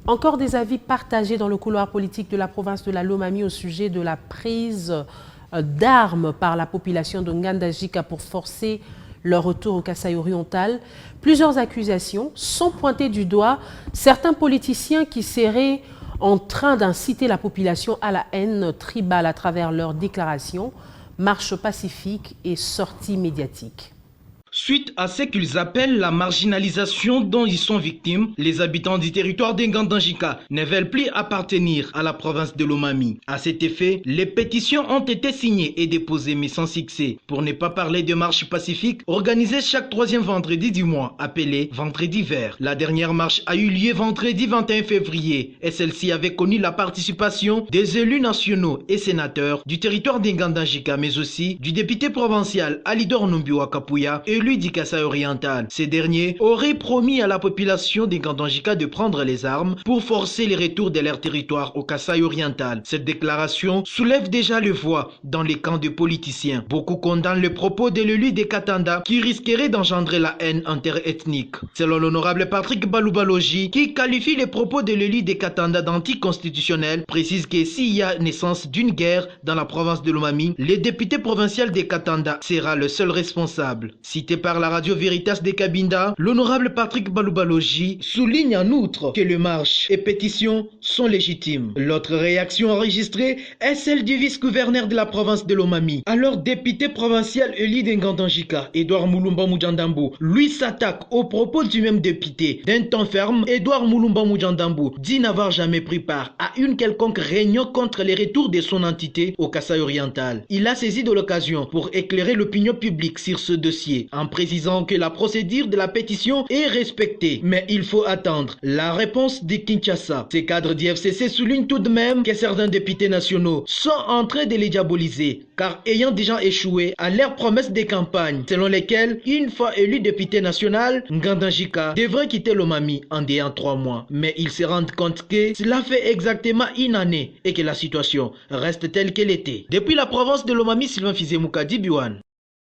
Encore des avis partagés dans le couloir politique de la province de la Lomami au sujet de la prise d'armes par la population de Nganda-Njika pour forcer leur retour au Kasaï oriental. Plusieurs accusations sont pointées du doigt. Certains politiciens qui seraient en train d'inciter la population à la haine tribale à travers leurs déclarations, marches pacifiques et sorties médiatiques. Suite à ce qu'ils appellent la marginalisation dont ils sont victimes, les habitants du territoire de Nganda-Njika ne veulent plus appartenir à la province de Lomami. À cet effet, les pétitions ont été signées et déposées mais sans succès. Pour ne pas parler de marches pacifiques organisées chaque troisième vendredi du mois, appelée Vendredi Vert. La dernière marche a eu lieu vendredi 21 février et celle-ci avait connu la participation des élus nationaux et sénateurs du territoire de Nganda-Njika, mais aussi du député provincial Alidor Numbiwa Kapuya, élu du Kasaï oriental. Ces derniers auraient promis à la population de Nganda-Njika de prendre les armes pour forcer les retours de leur territoire au Kasaï oriental. Cette déclaration soulève déjà le voix dans les camps de politiciens. Beaucoup condamnent le propos de l'élu de Katanda qui risquerait d'engendrer la haine interethnique. Selon l'honorable Patrick Baloubalogi, qui qualifie les propos de l'élu de Katanda d'anticonstitutionnel, précise que s'il y a naissance d'une guerre dans la province de Lomami, le député provincial de Katanda sera le seul responsable. Cité par la radio Veritas de Cabinda, l'honorable Patrick Baloubalogi souligne en outre que les marches et pétitions sont légitimes. L'autre réaction enregistrée est celle du vice-gouverneur de la province de Lomami, alors député provincial élu de Nganda-Njika, Edouard Moulumba Mujandambo. Lui s'attaque aux propos du même député. D'un ton ferme, Edouard Moulumba Mujandambo dit n'avoir jamais pris part à une quelconque réunion contre les retours de son entité au Kasaï oriental. Il a saisi de l'occasion pour éclairer l'opinion publique sur ce dossier, en précisant que la procédure de la pétition est respectée, mais il faut attendre la réponse de Kinshasa. Ces cadres du FCC soulignent tout de même que certains députés nationaux sont en train de les diaboliser, car ayant déjà échoué à leurs promesses de campagne, selon lesquelles, une fois élu député national, Nganda-Njika devrait quitter Lomami en déant 3 mois. Mais ils se rendent compte que cela fait exactement une année et que la situation reste telle qu'elle était. Depuis la province de Lomami, Sylvain Fizemouka, Biwan.